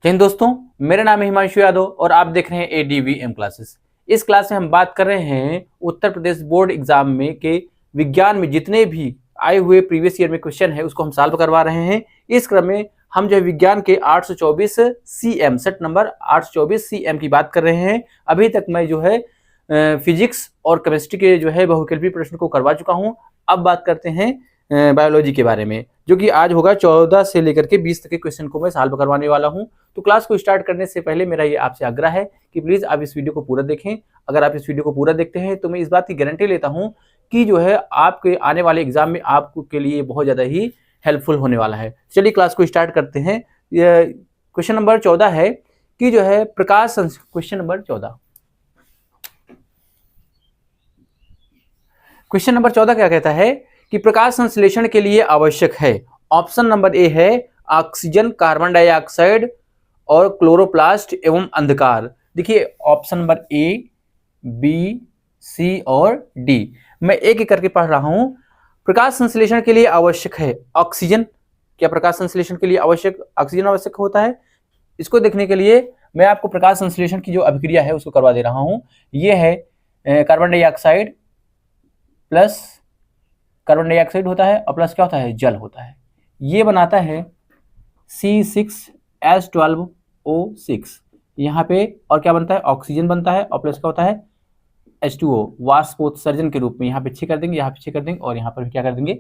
जय हिंद दोस्तों, मेरा नाम है हिमांशु यादव और आप देख रहे हैं ADVM क्लासेस। इस क्लास में हम बात कर रहे हैं उत्तर प्रदेश बोर्ड एग्जाम में के विज्ञान में जितने भी आए हुए प्रीवियस ईयर में क्वेश्चन है उसको हम सॉल्व करवा रहे हैं। इस क्रम में हम जो है विज्ञान के 824 CM सेट नंबर 824 CM की बात कर रहे हैं। अभी तक मैं जो है फिजिक्स और केमिस्ट्री के जो है बहुविकल्पी प्रश्न को करवा चुका हूँ। अब बात करते हैं बायोलॉजी के बारे में, जो कि आज होगा 14 से लेकर के 20 तक के क्वेश्चन को मैं सॉल्व करवाने वाला हूं। तो क्लास को स्टार्ट करने से पहले मेरा ये आपसे आग्रह है कि प्लीज आप इस वीडियो को पूरा देखें। अगर आप इस वीडियो को पूरा देखते हैं तो मैं इस बात की गारंटी लेता हूं कि जो है आपके आने वाले एग्जाम में आपको के लिए बहुत ज्यादा ही हेल्पफुल होने वाला है। चलिए क्लास को स्टार्ट करते हैं। क्वेश्चन नंबर 14 है कि जो है क्वेश्चन नंबर 14 क्वेश्चन नंबर 14 क्या कहता है कि प्रकाश संश्लेषण के लिए आवश्यक है। ऑप्शन नंबर ए है ऑक्सीजन, कार्बन डाइऑक्साइड और क्लोरोप्लास्ट एवं अंधकार। देखिए ऑप्शन नंबर ए, बी, सी और डी। मैं एक एक करके पढ़ रहा हूं। प्रकाश संश्लेषण के लिए आवश्यक है ऑक्सीजन। क्या प्रकाश संश्लेषण के लिए आवश्यक ऑक्सीजन आवश्यक होता है? इसको देखने के लिए मैं आपको प्रकाश संश्लेषण की जो अभिक्रिया है उसको करवा दे रहा हूं। यह है carbon dioxide plus carbon dioxide होता है और प्लस क्या होता है? जल होता है। ये बनाता है C6H12O6। यहाँ पे और क्या बनता है? ऑक्सीजन बनता है और प्लस क्या होता है? H2O वाष्पोत्सर्जन के रूप में। यहाँ पे 6 कर देंगे, यहाँ पे 6 कर देंगे और यहाँ पर भी क्या कर देंगे?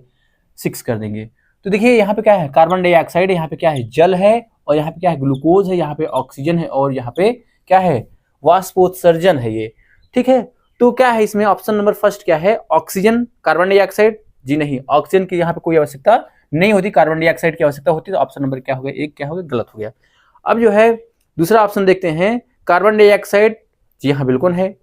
6 कर देंगे। तो देखिए यहाँ पे क्या है? कार्बन डाइऑक्साइड, यहाँ पे क्या है? जल है और यहाँ पे क्या है? ग्लूकोज है, यहाँ पे ऑक्सीजन है और यहाँ पे क्या है? वाष्पोत्सर्जन है ये। ठीक है, तो क्या है इसमें? ऑप्शन नंबर फर्स्ट क्या है? Oxygen, carbon dioxide. जी नहीं, ऑक्सीजन की यहाँ पे कोई आवश्यकता नहीं होती, कार्बन डाइऑक्साइड की आवश्यकता होती है। तो ऑप्शन नंबर क्या हो गया? एक क्या हो गया? गलत हो गया। अब जो है दूसरा ऑप्शन देखते हैं। कार्बन डाइऑक्साइड, जी हाँ बिल्कुल है।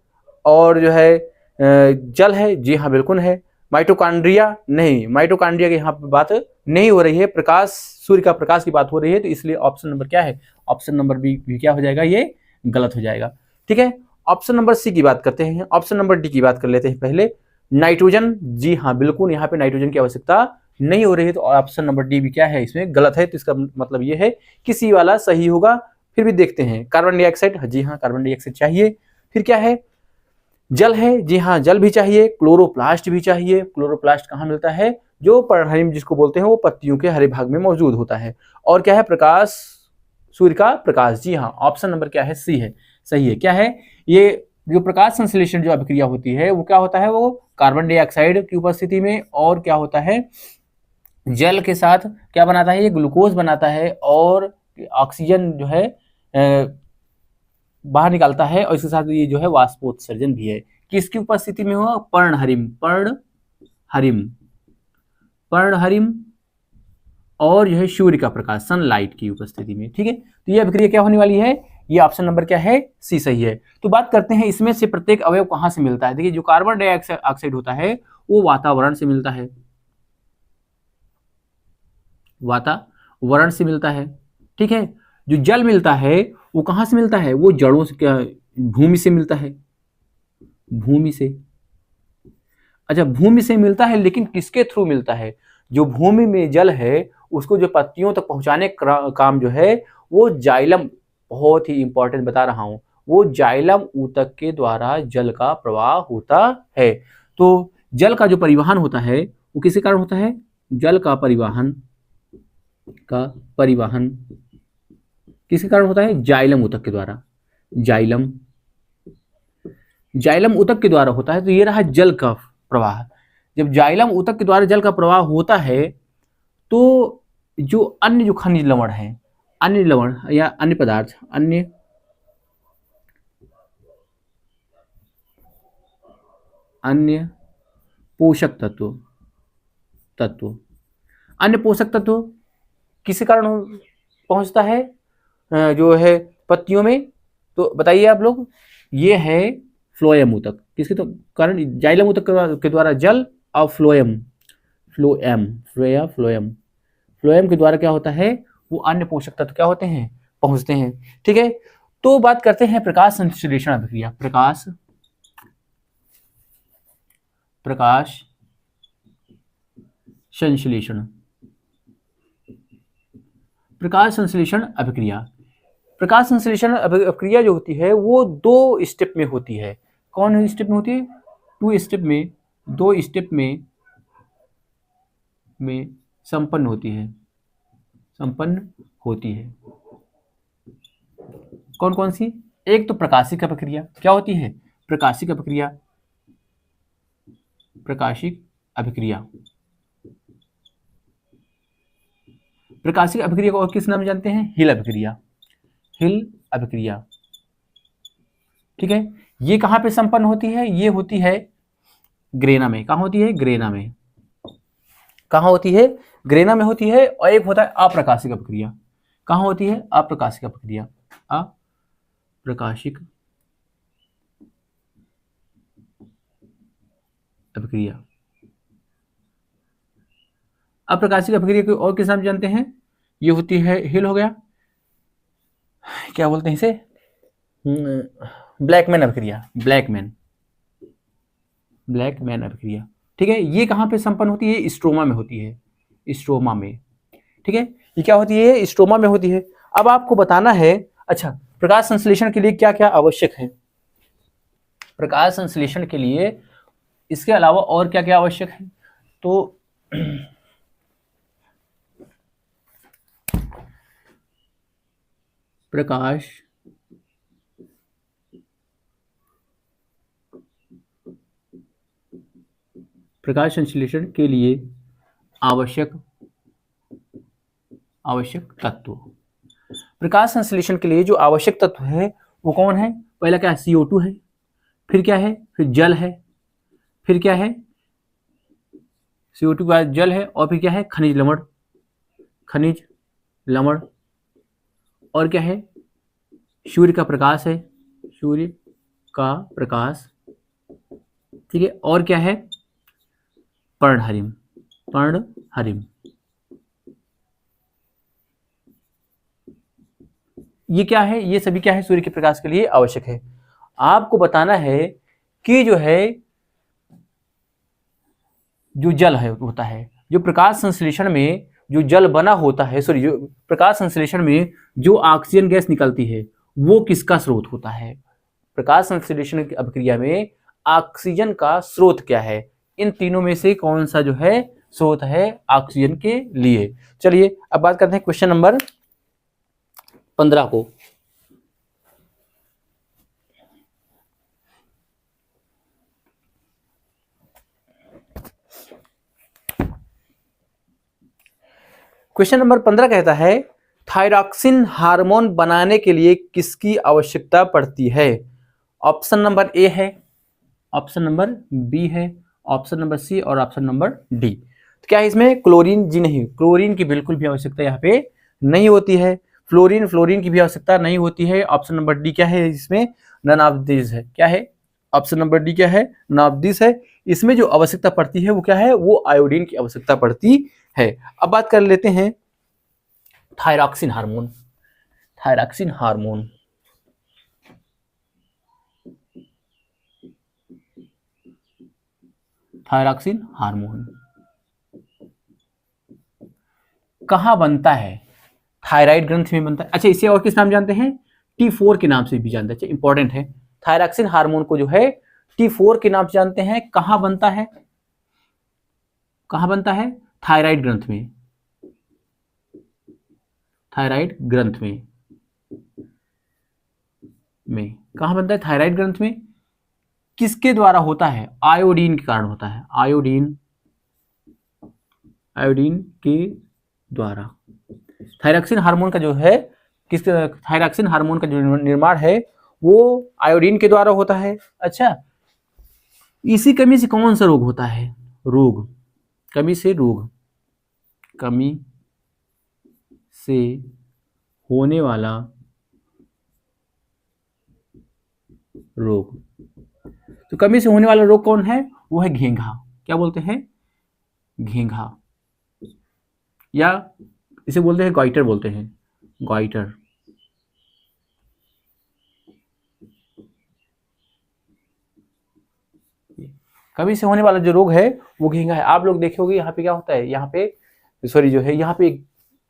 और जो है जल है, जी हाँ बिल्कुल है। माइटोकॉन्ड्रिया नहीं, माइटोकॉन्ड्रिया की यहाँ पे बात नहीं हो रही है, प्रकाश, सूर्य का प्रकाश की बात हो रही है। तो इसलिए ऑप्शन नंबर क्या है? ऑप्शन नंबर बी भी क्या हो जाएगा? ये गलत हो जाएगा। ठीक है, ऑप्शन नंबर सी की बात करते हैं। ऑप्शन नंबर डी की बात कर लेते हैं पहले। नाइट्रोजन, जी हाँ बिल्कुल, यहाँ पे नाइट्रोजन की आवश्यकता नहीं हो रही है। तो ऑप्शन नंबर डी भी क्या है? इसमें गलत है। तो इसका मतलब ये है कि सी वाला सही होगा। फिर भी देखते हैं। कार्बन डाइऑक्साइड, जी हाँ कार्बन डाइऑक्साइड चाहिए। फिर क्या है? जल है, जी हाँ जल भी चाहिए। क्लोरोप्लास्ट भी चाहिए। क्लोरोप्लास्ट कहाँ मिलता है? जो पर्णहरिम जिसको बोलते हैं वो पत्तियों के हरे भाग में मौजूद होता है। और क्या है? प्रकाश, सूर्य का प्रकाश, जी हाँ ऑप्शन नंबर क्या है? सी है, सही है। क्या है ये? जो प्रकाश संश्लेषण जो अभिक्रिया होती है वो क्या होता है? वो कार्बन डाइऑक्साइड की उपस्थिति में और क्या होता है? जल के साथ क्या बनाता है? ये ग्लूकोज बनाता है और ऑक्सीजन जो है बाहर निकालता है और इसके साथ ये जो है वाष्पोत्सर्जन भी है। किसकी उपस्थिति में हुआ? पर्णहरिम, पर्णहरिम, पर्णहरिम और जो है सूर्य का प्रकाश, सनलाइट की उपस्थिति में। ठीक है, तो ये अभिक्रिया क्या होने वाली है? ये ऑप्शन नंबर क्या है? सी सही है। तो बात करते हैं इसमें से प्रत्येक अवयव कहां से मिलता है। देखिए जो कार्बन डाइऑक्साइड होता है वो वातावरण से मिलता है, वातावरण से मिलता है। ठीक है, जो जल मिलता है वो कहां से मिलता है? वो जड़ों से, क्या भूमि से मिलता है, भूमि से। अच्छा भूमि से मिलता है, लेकिन किसके थ्रू मिलता है? जो भूमि में जल है उसको जो पत्तियों तक पहुंचाने का काम जो है वो जाइलम, बहुत ही इंपॉर्टेंट बता रहा हूं, वो जाइलम ऊतक के द्वारा जल का प्रवाह होता है। तो जल का जो परिवहन होता है वो किसके कारण होता है? जल का परिवहन किसके कारण होता है? जाइलम ऊतक के द्वारा, जाइलम ऊतक के द्वारा होता है। तो ये रहा जल का प्रवाह। जब जाइलम ऊतक के द्वारा जल का प्रवाह होता है तो जो अन्य जो खनिज लवण है, अन्य लवण या अन्य पदार्थ, अन्य पोषक तत्व अन्य पोषक तत्व किसके कारण पहुंचता है? जो है पत्तियों में। तो बताइए आप लोग। ये है फ्लोएम ऊतक। किसके तो कारण? जाइलम ऊतक के द्वारा जल और फ्लोएम के द्वारा क्या होता है? वो अन्य पोषक तत्व क्या होते हैं? पहुंचते हैं। ठीक है, तो बात करते हैं प्रकाश संश्लेषण अभिक्रिया। प्रकाश संश्लेषण, प्रकाश संश्लेषण अभिक्रिया। प्रकाश संश्लेषण अभिक्रिया जो होती है वो 2 स्टेप में होती है। कौन स्टेप में होती है? 2 स्टेप में, 2 स्टेप में संपन्न होती है, संपन्न होती है। कौन कौन सी? एक तो प्रकाशिक अभिक्रिया। क्या होती है? प्रकाशिक अभिक्रिया, प्रकाशिक अभिक्रिया। प्रकाशिक अभिक्रिया को और किस नाम जानते हैं? हिल अभिक्रिया, हिल अभिक्रिया। ठीक है, ये कहां पे संपन्न होती है? ये होती है ग्रेना में। कहां होती है? ग्रेना में। कहां होती है? ग्रेना में होती है। और एक होता है अप्रकाशिक अभिक्रिया। कहां होती है? अप्रकाशिक अभिक्रिया, अप्रकाशिक अभिक्रिया। अप्रकाशिक अभिक्रिया को और किस नाम जानते हैं? ये होती है हिल हो गया, क्या बोलते हैं इसे? ब्लैकमैन अभिक्रिया, ब्लैकमैन अभिक्रिया। ठीक है, ये कहां पे संपन्न होती है? स्ट्रोमा में होती है, स्ट्रोमा में। ठीक है, ये क्या होती है? स्ट्रोमा में होती है। अब आपको बताना है, अच्छा, प्रकाश संश्लेषण के लिए क्या क्या आवश्यक है? प्रकाश संश्लेषण के लिए इसके अलावा और क्या क्या आवश्यक है? तो प्रकाश संश्लेषण के लिए आवश्यक तत्व। प्रकाश संश्लेषण के लिए जो आवश्यक तत्व है वो कौन है? पहला क्या है? CO2 है, फिर क्या है? फिर जल है, फिर क्या है? CO2 के बाद जल है, और फिर क्या है? खनिज लवण, खनिज लवण। और क्या है? सूर्य का प्रकाश है, सूर्य का प्रकाश। ठीक है, और क्या है? पर्णहरिम, पर्णहरिम। ये क्या है? ये सभी क्या है? सूर्य के प्रकाश के लिए आवश्यक है। आपको बताना है कि जो है, जो जल है होता है, जो प्रकाश संश्लेषण में जो जल बना होता है, सॉरी, जो प्रकाश संश्लेषण में जो ऑक्सीजन गैस निकलती है वो किसका स्रोत होता है? प्रकाश संश्लेषण की अभिक्रिया में ऑक्सीजन का स्रोत क्या है? इन तीनों में से कौन सा जो है स्रोत है ऑक्सीजन के लिए? चलिए अब बात करते हैं क्वेश्चन नंबर 15 को। क्वेश्चन नंबर 15 कहता है, थायरॉक्सिन हार्मोन बनाने के लिए किसकी आवश्यकता पड़ती है? ऑप्शन नंबर ए है, ऑप्शन नंबर बी है, ऑप्शन नंबर सी और ऑप्शन नंबर डी। तो क्या है इसमें? क्लोरीन? जी नहीं, क्लोरीन की बिल्कुल भी आवश्यकता यहाँ पे नहीं होती है। फ्लोरीन की भी आवश्यकता नहीं होती है। ऑप्शन नंबर डी क्या है इसमें? नन ऑफ दिस है। क्या है? ऑप्शन नंबर डी क्या है? नन ऑफ दिस है। इसमें जो आवश्यकता पड़ती है वो क्या है? वो आयोडीन की आवश्यकता पड़ती है। अब बात कर लेते हैं thyroxine hormone. Thyroxine hormone, thyroxine hormone कहां बनता है? थायराइड ग्रंथ में बनता है। अच्छा, इसे और किस नाम जानते हैं? T4 के नाम से भी जानते हैं। अच्छा, इंपॉर्टेंट है, थायरॉक्सिन हार्मोन को जो है T4 के नाम से जानते हैं। कहां बनता है? कहां बनता है? थायराइड ग्रंथ में, थायराइड ग्रंथ में कहां बनता है? थायराइड ग्रंथ में। किसके द्वारा होता है? आयोडीन के कारण होता है, आयोडीन, आयोडीन के द्वारा। थायरॉक्सिन हार्मोन का जो है, किस थायरॉक्सिन हार्मोन का जो निर्माण है वो आयोडीन के द्वारा होता है। अच्छा, इसी कमी से कौन सा रोग होता है? रोग, कमी से रोग, कमी से होने वाला रोग। तो कमी से होने वाला रोग कौन है? वो है घेंघा। क्या बोलते हैं? घेंघा, या इसे बोलते हैं गॉइटर, बोलते हैं गॉइटर। कमी से होने वाला जो रोग है वो घेंघा है। आप लोग देखोगे यहाँ पे क्या होता है, यहाँ पे सॉरी जो है यहाँ पे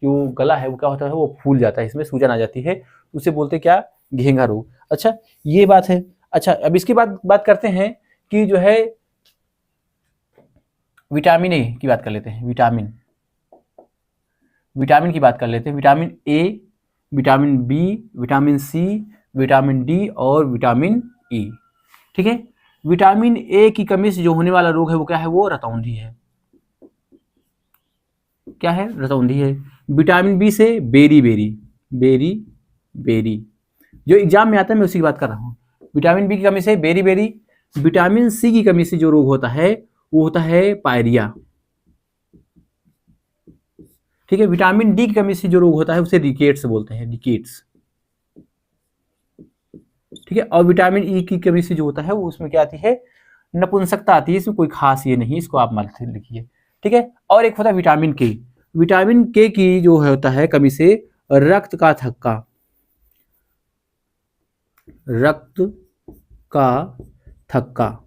जो गला है वो क्या होता है, वो फूल जाता है, इसमें सूजन आ जाती है, उसे बोलते क्या, घेंघा रोग। अच्छा ये बात है। अच्छा अब इसके बाद बात करते हैं कि जो है विटामिन ए की बात कर लेते हैं। विटामिन की बात कर लेते हैं। Vitamin A, vitamin B, vitamin C, vitamin D और विटामिन ई। ठीक है, विटामिन ए की कमी से जो होने वाला रोग है वो क्या है, वो रतौंधी है। क्या है, रतौंधी है। विटामिन बी से बेरी बेरी, जो एग्जाम में आता है मैं उसी की बात कर रहा हूँ। विटामिन बी की कमी से बेरी बेरी। विटामिन सी की कमी से जो रोग होता है वो होता है पायरिया। ठीक है, विटामिन डी की कमी से जो रोग होता है उसे रिकेट्स बोलते हैं, रिकेट्स। ठीक है, और विटामिन ई की कमी से जो होता है वो उसमें क्या आती है, नपुंसकता आती है। इसमें कोई खास ये नहीं, इसको आप मत लिखिए। ठीक है, और एक होता है विटामिन के। विटामिन के की जो होता है कमी से रक्त का थक्का, रक्त का थक्का।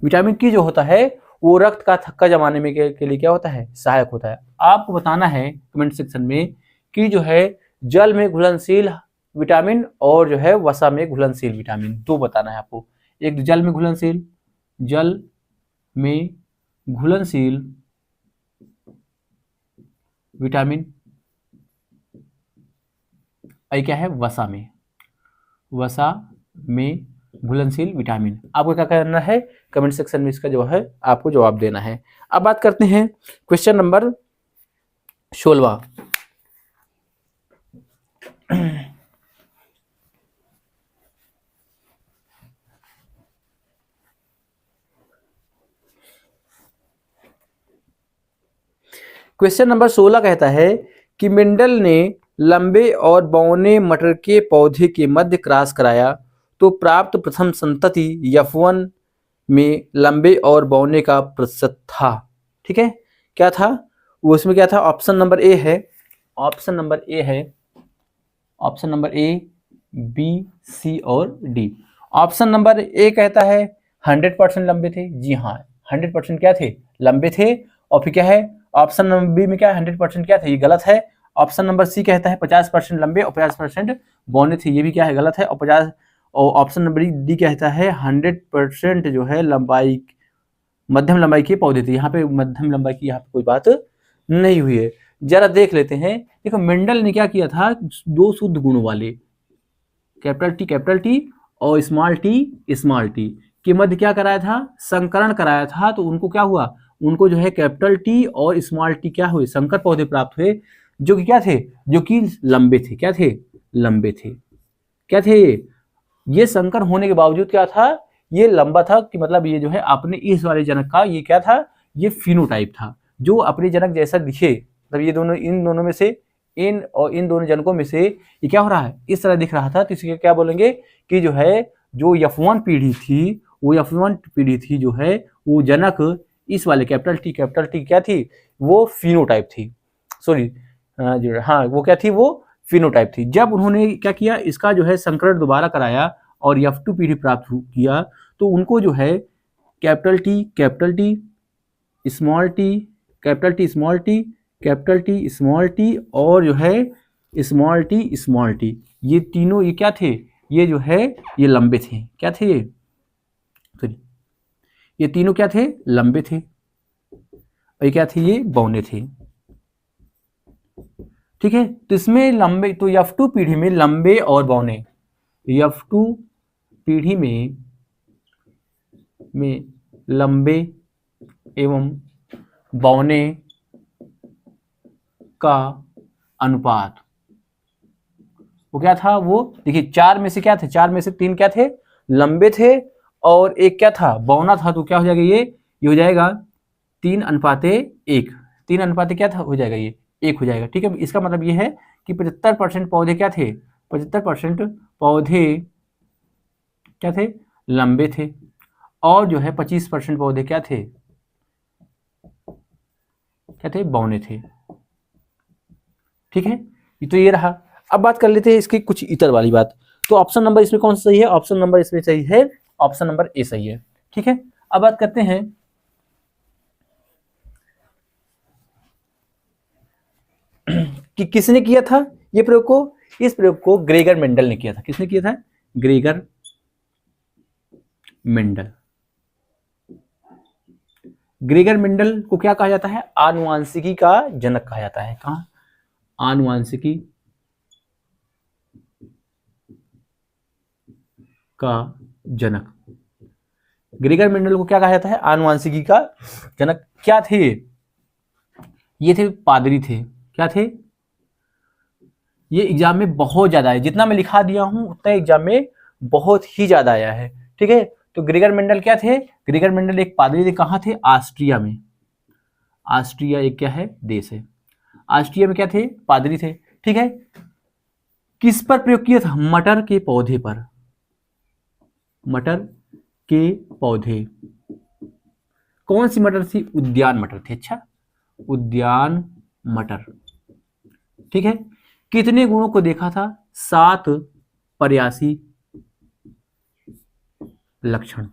विटामिन की जो होता है वो रक्त का थक्का जमाने में के लिए क्या होता है, सहायक होता है। आपको बताना है कमेंट सेक्शन में कि जो है जल में घुलनशील विटामिन और जो है वसा में घुलनशील विटामिन, दो बताना है आपको। एक जल में घुलनशील विटामिन, और क्या है वसा में घुलनशील विटामिन। आपको क्या करना है, कमेंट सेक्शन में इसका जो है आपको जवाब देना है। अब बात करते हैं क्वेश्चन नंबर 16। क्वेश्चन नंबर 16 कहता है कि मेंडल ने लंबे और बौने मटर के पौधे के मध्य क्रॉस कराया तो प्राप्त प्रथम संतति F1 में लंबे और बौने का प्रतिशत था। ठीक है, क्या था वो, इसमें क्या था, ऑप्शन नंबर ए है, ऑप्शन नंबर ए, बी, सी और डी। ऑप्शन नंबर ए कहता है 100% लंबे थे। जी हाँ, 100% क्या थे, लंबे थे। और फिर क्या है, ऑप्शन नंबर बी में क्या है, 100% क्या थे, ये गलत है। ऑप्शन नंबर सी कहता है 50% लंबे और 50% बौने थे, ये भी क्या है, गलत है। और ऑप्शन नंबर डी कहता है 100% जो है लंबाई, मध्यम लंबाई के पौधे थे। यहाँ पे मध्यम लंबाई की यहाँ पे कोई बात नहीं हुई है। जरा देख लेते हैं। देखो मेंडल ने क्या किया था, दो शुद्ध गुणों वाले कैपिटल टी और स्मॉल टी के मध्य क्या कराया था, संकरण कराया था। तो उनको क्या हुआ, उनको जो है कैपिटल टी और स्मॉल टी क्या हुए, संकर पौधे प्राप्त हुए, जो कि क्या थे, जो कि लंबे थे। क्या थे, लंबे थे। क्या थे, ये संकर होने के बावजूद क्या था, ये लंबा था। कि मतलब ये जो है अपने इस वाले जनक का ये क्या था, ये फिनोटाइप था, जो अपने जनक जैसा दिखे। मतलब ये दोनों, इन दोनों में से, इन और इन दोनों जनकों में से ये क्या हो रहा है, इस तरह दिख रहा था। तो इसे क्या बोलेंगे कि जो है जो F1 पीढ़ी थी, वो F1 पीढ़ी थी जो है वो जनक इस वाले कैपिटल टी क्या थी, वो फिनोटाइप थी। सॉरी हाँ, वो क्या थी, वो फिनोटाइप थी। जब उन्होंने क्या किया, इसका जो है संकरण दोबारा कराया और F2 पीढ़ी प्राप्त किया, तो उनको जो है capital T small T, capital T small T और जो है स्मॉल टी, ये तीनों ये क्या थे, ये जो है ये लंबे थे। क्या थे ये, सॉरी, ये तीनों क्या थे, लंबे थे। और ये क्या थे, ये बौने थे। ठीक है, तो इसमें लंबे, तो F2 पीढ़ी में लंबे और बौने, F2 पीढ़ी में लंबे एवं बौने का अनुपात वो क्या था, वो देखिए 4 में से क्या थे, 4 में से 3 क्या थे, लंबे थे और एक क्या था, बौना था। तो क्या हो जाएगा, ये हो जाएगा 3:1। 3 क्या था, हो जाएगा ये 1 हो जाएगा। ठीक है, इसका मतलब ये है कि 75% पौधे क्या थे, 75% पौधे क्या थे, लंबे थे। और जो है 25% पौधे क्या थे, बौने थे। ठीक है, तो ये रहा। अब बात कर लेते हैं इसकी कुछ इतर वाली बात। तो ऑप्शन नंबर इसमें कौन सा सही है, ऑप्शन नंबर इसमें सही है, ऑप्शन नंबर ए सही है। ठीक है, अब बात करते हैं कि किसने किया था ये प्रयोग को? इस प्रयोग को ग्रेगर मेंडल ने किया था। किसने किया था? Gregor Mendel. ग्रेगर मेंडल को क्या कहा जाता है? आनुवांशिकी का जनक कहा जाता है। कहां? आनुवांशिकी का जनक। ग्रेगर मेंडल को क्या कहा जाता है? आनुवांशिकी का जनक। क्या थे ये? थे पादरी थे। क्या थे? ये एग्जाम में बहुत ज्यादा है, जितना मैं लिखा दिया हूं उतना एग्जाम में बहुत ही ज्यादा आया है। ठीक है, तो ग्रेगर मेंडल क्या थे? ग्रेगर मेंडल एक पादरी थे। कहां थे? ऑस्ट्रिया में। ऑस्ट्रिया एक क्या है? देश है। ऑस्ट्रिया में क्या थे? पादरी थे। ठीक है, किस पर प्रयोग किया था? मटर के पौधे पर। मटर के पौधे। कौन सी मटर थी? उद्यान मटर थी। अच्छा, उद्यान मटर। ठीक है, कितने गुणों को देखा था? 7 पर्यासी लक्षण।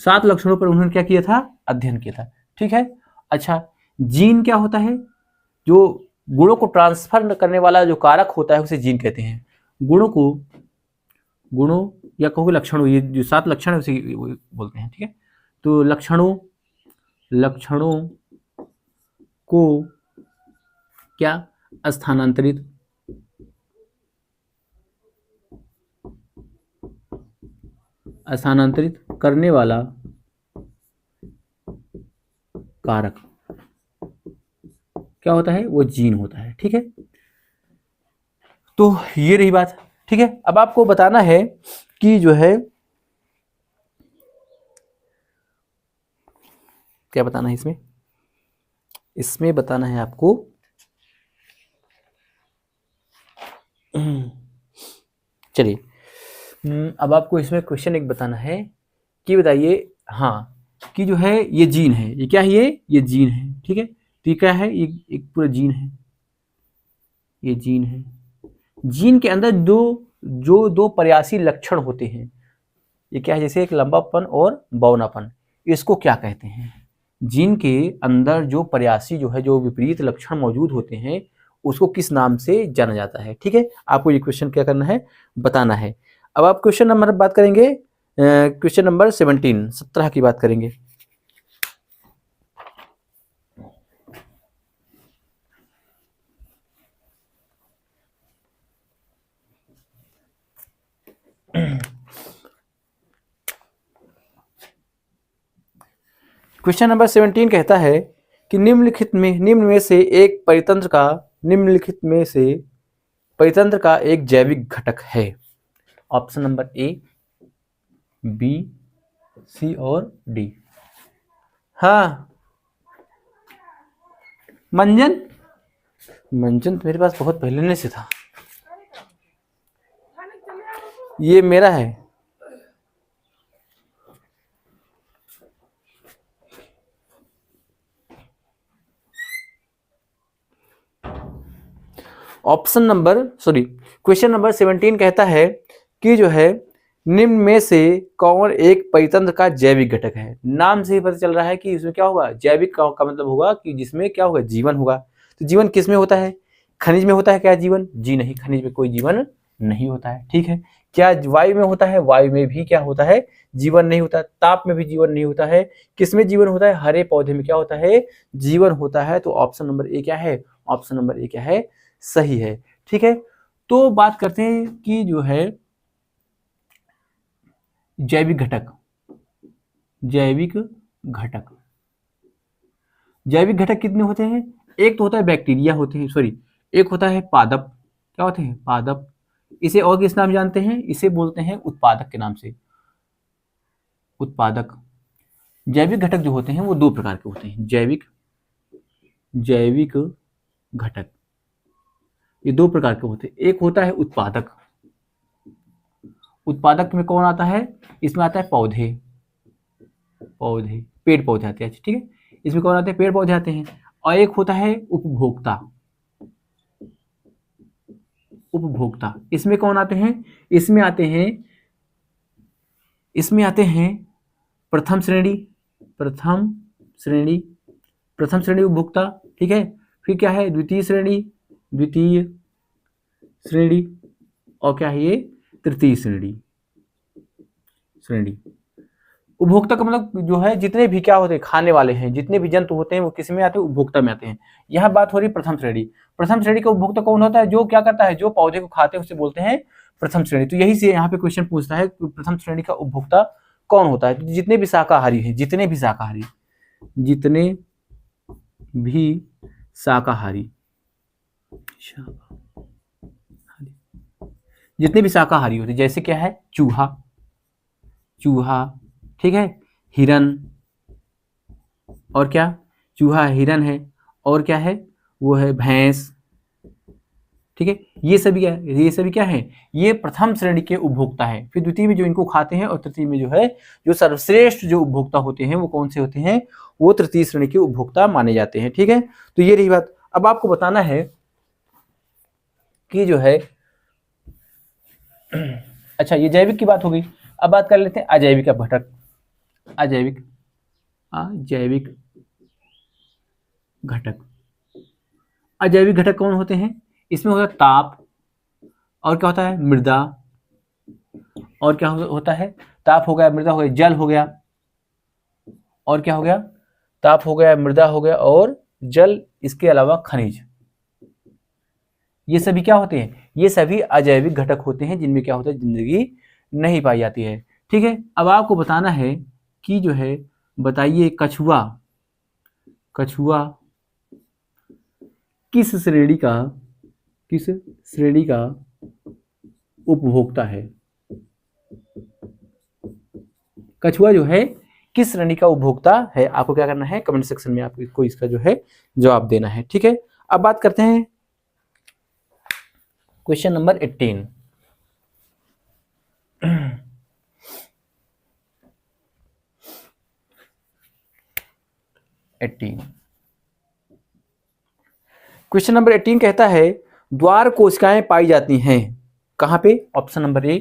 7 लक्षणों पर उन्होंने क्या किया था? अध्ययन किया था। ठीक है, अच्छा, जीन क्या होता है? जो गुणों को ट्रांसफर करने वाला जो कारक होता है उसे जीन कहते हैं। गुणों या कहोगे लक्षणों, ये जो 7 लक्षण है उसे बोलते हैं। ठीक है, तो लक्षणों को क्या? स्थानांतरित करने वाला कारक क्या होता है? वो जीन होता है। ठीक है, तो ये रही बात। ठीक है, अब आपको बताना है कि जो है क्या बताना है इसमें बताना है आपको चलिए, अब आपको इसमें क्वेश्चन एक बताना है कि बताइए, हाँ, कि जो है ये जीन है, ये क्या है? ये जीन है। ठीक है, तो ये क्या है? ये एक पूरा जीन है। ये जीन है। जीन के अंदर दो पर्यासी लक्षण होते हैं। ये क्या है? जैसे एक लंबापन और बौनापन। इसको क्या कहते हैं? जीन के अंदर जो पर्यासी जो है, जो विपरीत लक्षण मौजूद होते हैं, उसको किस नाम से जाना जाता है? ठीक है, आपको ये क्वेश्चन क्या करना है? बताना है। अब आप क्वेश्चन नंबर बात करेंगे, क्वेश्चन नंबर 17 की बात करेंगे। क्वेश्चन नंबर 17 कहता है कि निम्न में से एक परितंत्र का एक जैविक घटक है। ऑप्शन नंबर ए, बी, सी और डी। हाँ, मंजन तो मेरे पास बहुत पहले से था। ये मेरा है। क्वेश्चन नंबर 17 कहता है कि जो है निम्न में से कौन एक परितंत्र का जैविक घटक है? नाम से ही पता चल रहा है कि इसमें क्या होगा? जैविक का मतलब होगा कि जिसमें क्या होगा? जीवन होगा। तो जीवन किस में होता है? खनिज में होता है क्या जीवन? जी नहीं, खनिज में कोई जीवन नहीं होता है। ठीक है, क्या वायु में होता है? वायु में भी क्या होता है? जीवन नहीं होता। ताप में भी जीवन नहीं होता है। किसमें जीवन होता है? हरे पौधे में क्या होता है? जीवन होता है। तो ऑप्शन नंबर ए क्या है? ऑप्शन नंबर ए क्या है? सही है। ठीक है, तो बात करते हैं कि जो है जैविक घटक। जैविक घटक कितने होते हैं? एक तो होता है बैक्टीरिया होते हैं, सॉरी, एक होता है पादप। क्या होते हैं? पादप। इसे और किस नाम जानते हैं? इसे बोलते हैं उत्पादक के नाम से। उत्पादक। जैविक घटक जो होते हैं वो 2 प्रकार के होते हैं। जैविक घटक ये 2 प्रकार के होते हैं। एक होता है उत्पादक। उत्पादक में कौन आता है? इसमें आता है पौधे, पेड़ पौधे आते हैं। ठीक है, इसमें कौन आते हैं? पेड़ पौधे आते हैं। और एक होता है उपभोक्ता। इसमें कौन आते हैं? इसमें आते हैं प्रथम श्रेणी उपभोक्ता। ठीक है, फिर क्या है द्वितीय श्रेणी, द्वितीय श्रेणी, और क्या है ये तृतीय श्रेणी। श्रेणी उपभोक्ता का मतलब जो है जितने भी क्या होते हैं खाने वाले हैं, जितने भी जंतु होते हैं वो किस में आते हैं, उपभोक्ता में आते हैं। यहाँ बात हो रही प्रथम श्रेणी। प्रथम श्रेणी का उपभोक्ता कौन होता है, जो क्या करता है, जो पौधे को खाते हैं उसे बोलते हैं प्रथम श्रेणी। तो यही से यहाँ पे क्वेश्चन पूछता है कि प्रथम श्रेणी का उपभोक्ता कौन होता है। तो जितने भी शाकाहारी हैं, जितने भी शाकाहारी, जितने भी शाकाहारी, जितने भी शाकाहारी होते हैं, जैसे क्या है चूहा, चूहा, ठीक है, हिरन, और क्या चूहा हिरन है, और क्या है वो है भैंस, ठीक है, ये सभी क्या है, ये प्रथम श्रेणी के उपभोक्ता है। फिर द्वितीय में जो इनको खाते हैं, और तृतीय में जो है जो सर्वश्रेष्ठ जो उपभोक्ता होते हैं वो कौन से होते हैं, वो तृतीय श्रेणी के उपभोक्ता माने जाते हैं। ठीक है, तो ये रही बात। अब आपको बताना है कि जो है अच्छा ये जैविक की बात हो गई। अब बात कर लेते हैं अजैविक घटक। अजैविक घटक, अजैविक घटक कौन होते हैं, इसमें होता है ताप, और क्या होता है मृदा, और क्या होता है ताप हो गया, मृदा हो गया, जल हो गया, और क्या हो गया ताप हो गया, मृदा हो गया, और जल, इसके अलावा खनिज। ये सभी क्या होते हैं, ये सभी अजैविक घटक होते हैं जिनमें क्या होता है जिंदगी नहीं पाई जाती है। ठीक है, अब आपको बताना है कि जो है बताइए कछुआ, कछुआ किस श्रेणी का उपभोक्ता है। कछुआ जो है किस श्रेणी का उपभोक्ता है, आपको क्या करना है कमेंट सेक्शन में आपको इसका जो है जवाब देना है। ठीक है, अब बात करते हैं क्वेश्चन नंबर 18। क्वेश्चन नंबर 18 कहता है द्वार कोशिकाएं पाई जाती हैं कहां पे, ऑप्शन नंबर ए,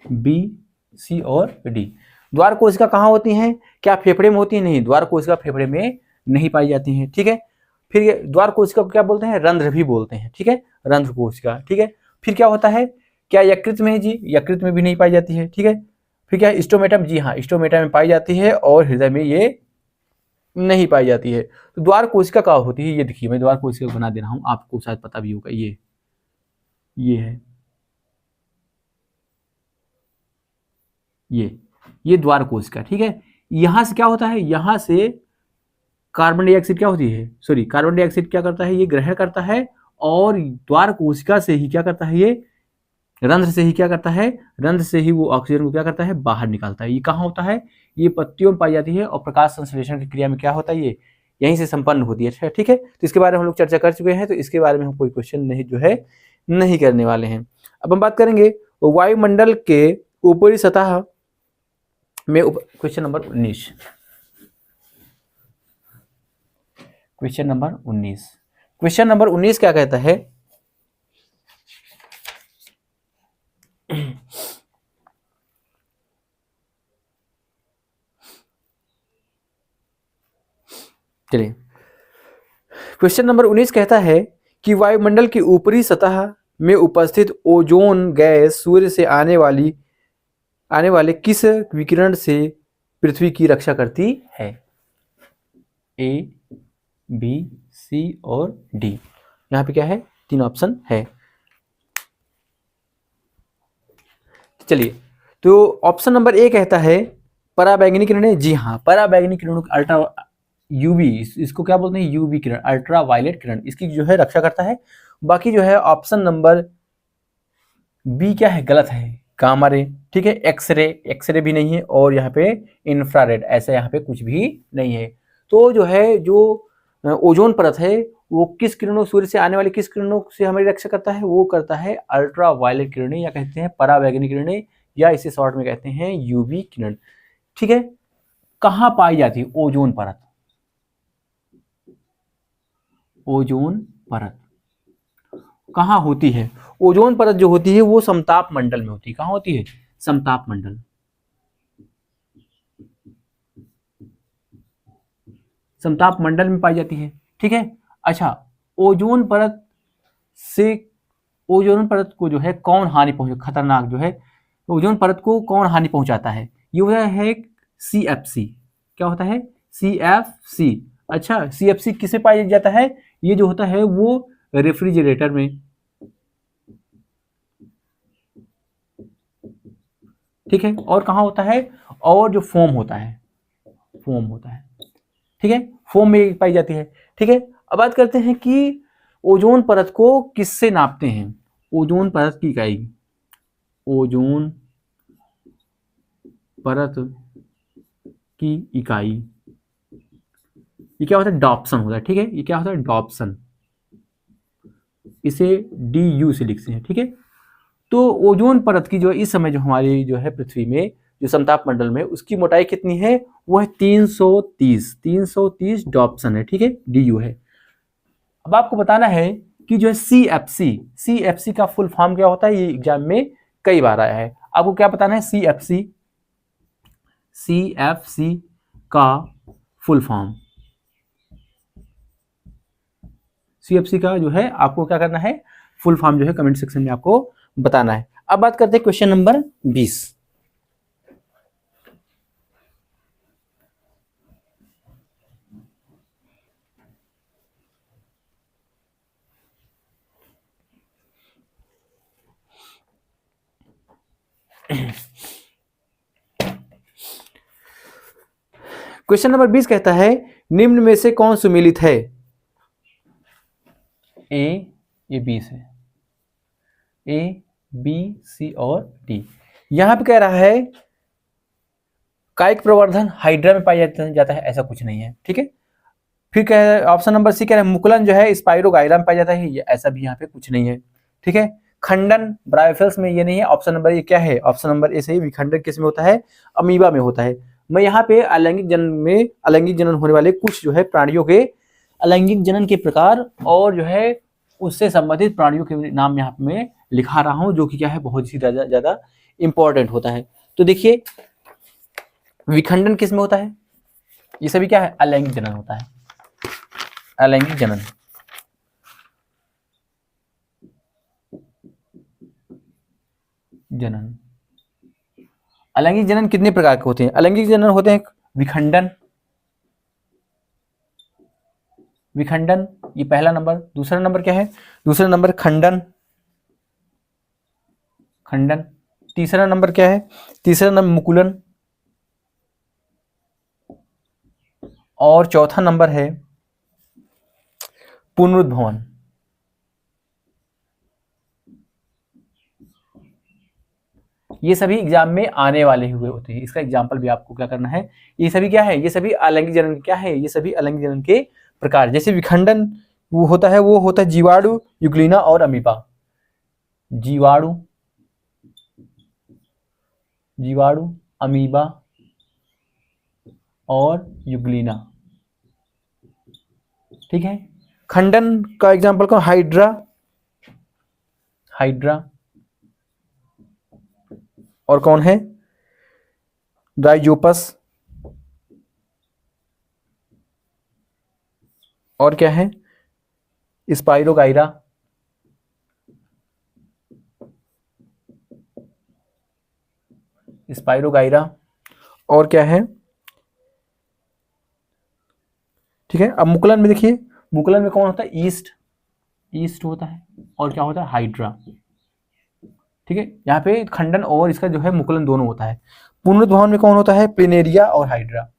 बी, सी और डी। द्वार कोशिका कहां होती हैं, क्या फेफड़े में होती है, नहीं, द्वार कोशिका फेफड़े में नहीं पाई जाती हैं। ठीक है, फिर द्वार कोशिका को क्या बोलते हैं, रंध्र भी बोलते हैं। ठीक है, रंध्र कोशिका। ठीक है, फिर क्या होता है, क्या यकृत में है जी, यकृत में भी नहीं पाई जाती है। ठीक है, फिर क्या स्टोमेटा में, जी हाँ स्टोमेटा में पाई जाती है, और हृदय में ये नहीं पाई जाती है। तो द्वार कोशिका कहाँ होती है, ये देखिए मैं द्वार कोशिका बना दे रहा हूं, आपको शायद पता भी होगा, ये है, ये द्वार कोशिका। ठीक है, यहां से क्या होता है, यहां से कार्बन डाइऑक्साइड क्या होती है, सॉरी कार्बन डाइऑक्साइड क्या करता है, ये ग्रहण करता है, और द्वार कोशिका से ही क्या करता है, ये रंध्र से ही क्या करता है, रंध्र से ही वो ऑक्सीजन को क्या करता है बाहर निकालता है। ये कहाँ होता है, ये पत्तियों में पाई जाती है, और प्रकाश संश्लेषण की क्रिया में क्या होता है, ये यहीं से संपन्न होती है। ठीक है, तो इसके बारे में हम लोग चर्चा कर चुके हैं, तो इसके बारे में हम कोई क्वेश्चन नहीं जो है नहीं करने वाले हैं। अब हम बात करेंगे वायुमंडल के ऊपरी सतह में क्वेश्चन नंबर 19। क्वेश्चन नंबर 19 क्या कहता है, चलिए क्वेश्चन नंबर 19 कहता है कि वायुमंडल की ऊपरी सतह में उपस्थित ओजोन गैस सूर्य से आने वाले किस विकिरण से पृथ्वी की रक्षा करती है, ए, बी, सी और डी। यहाँ पे क्या है, 3 ऑप्शन है। चलिए, तो ऑप्शन नंबर ए कहता है पराबैंगनी किरणें। जी हाँ, पराबैंगनी किरणों अल्ट्रा यूवी, इसको क्या बोलते हैं, यूवी किरण, अल्ट्रा वायलेट किरण, इसकी जो है रक्षा करता है। बाकी जो है ऑप्शन नंबर बी क्या है, गलत है, गामा रे। ठीक है, एक्सरे भी नहीं है, और यहाँ पे इंफ्रारेड, ऐसा यहाँ पे कुछ भी नहीं है। तो जो है जो ओजोन परत है वो किस किरणों, सूर्य से आने वाली किस किरणों से हमारी रक्षा करता है, वो करता है अल्ट्रा वायलेट किरणें, या कहते हैं पराबैंगनी किरणें, या इसे शॉर्ट में कहते हैं यूवी किरण। ठीक है, कहाँ पाई जाती है ओजोन परत, ओजोन परत कहाँ होती है, ओजोन परत जो होती है वो समताप मंडल में होती है। कहाँ होती है, समताप मंडल, समताप मंडल में पाई जाती है। ठीक है, अच्छा, ओजोन परत को जो है कौन हानि पहुंचे, खतरनाक जो है ओजोन परत को कौन हानि पहुंचाता है, ये होता है CFC। क्या होता है? CFC। अच्छा, CFC किसे पाया जाता है? ये जो होता है वो रेफ्रिजरेटर में, ठीक है। और कहाँ होता है? और जो फोम होता है, ठीक है, फोम में पाई जाती है, ठीक है। अब बात करते हैं कि ओजोन परत को किससे नापते हैं? ओजोन परत की इकाई, ओजोन परत की इकाई, ये क्या होता है? डॉप्सन होता है, ठीक है। ये क्या होता है? डॉप्सन। इसे DU से लिखते हैं, ठीक है। तो ओजोन परत की जो इस समय जो हमारी जो है पृथ्वी में जो समताप मंडल में उसकी मोटाई कितनी है? वो है 330 डॉप्सन है, ठीक है, DU है। अब आपको बताना है कि जो है CFC का फुल फॉर्म क्या होता है? ये एग्जाम में कई बार आया है। आपको क्या बताना है? CFC का फुल फॉर्म, CFC का जो है आपको क्या करना है? फुल फॉर्म जो है कमेंट सेक्शन में आपको बताना है। अब बात करते हैं क्वेश्चन नंबर 20। क्वेश्चन नंबर 20 कहता है निम्न में से कौन सुमेलित है? ये 20 है, A, B, C और D। यहां पे कह रहा है कायिक प्रवर्धन हाइड्रा में पाया जाता है, ऐसा कुछ नहीं है, ठीक है। फिर कह रहा है ऑप्शन नंबर सी कह रहा है मुकुलन जो है स्पाइरोगाइरा में पाया जाता है, ये ऐसा भी यहाँ पे कुछ नहीं है, ठीक है। खंडन ब्रायोफिल्स में ये नहीं है। ऑप्शन नंबर ये क्या है? ऑप्शन नंबर ए सही। विखंडन किस में होता है? अमीबा में होता है। मैं यहाँ पे अलैंगिक जनन होने वाले कुछ जो है प्राणियों के अलैंगिक जनन के प्रकार और जो है उससे संबंधित प्राणियों के नाम यहाँ पे मैं लिखा रहा हूँ, जो कि क्या है बहुत ही ज्यादा इंपॉर्टेंट होता है। तो देखिए विखंडन किस में होता है? ये सभी क्या है? अलैंगिक जनन होता है, अलैंगिक जनन। अलैंगिक जनन कितने प्रकार के होते हैं? अलैंगिक जनन होते हैं विखंडन, ये पहला नंबर। दूसरा नंबर क्या है? दूसरा नंबर खंडन। तीसरा नंबर क्या है? तीसरा नंबर मुकुलन। और चौथा नंबर है पुनरुद्भवन। ये सभी एग्जाम में आने वाले हुए होते हैं, इसका एग्जाम्पल भी आपको क्या करना है। ये सभी क्या है? ये सभी अलैंगिक जनन क्या है? ये सभी अलैंगिक जनन के प्रकार। जैसे विखंडन वो होता है जीवाणु, युग्लिना और अमीबा। जीवाणु, अमीबा और युग्लिना, ठीक है। खंडन का एग्जाम्पल कौन? हाइड्रा और कौन है? राइजोपस और क्या है? स्पाइरोगाइरा और क्या है? ठीक है। अब मुकुलन में देखिए, मुकुलन में कौन होता है? ईस्ट होता है और क्या होता है? हाइड्रा, ठीक है। यहाँ पे खंडन और इसका जो है मुकुलन दोनों होता है। पुनरुद्भवन में कौन होता है? प्लेनेरिया और हाइड्रा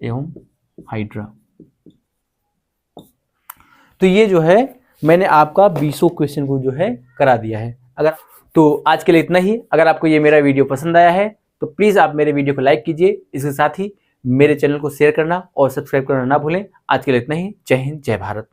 एवं हाइड्रा। तो ये जो है मैंने आपका 20 क्वेश्चन को जो है करा दिया है। अगर तो आज के लिए इतना ही। अगर आपको ये मेरा वीडियो पसंद आया है तो प्लीज़ आप मेरे वीडियो को लाइक कीजिए, इसके साथ ही मेरे चैनल को शेयर करना और सब्सक्राइब करना ना भूलें। आज के लिए इतना ही। जय हिंद, जय भारत।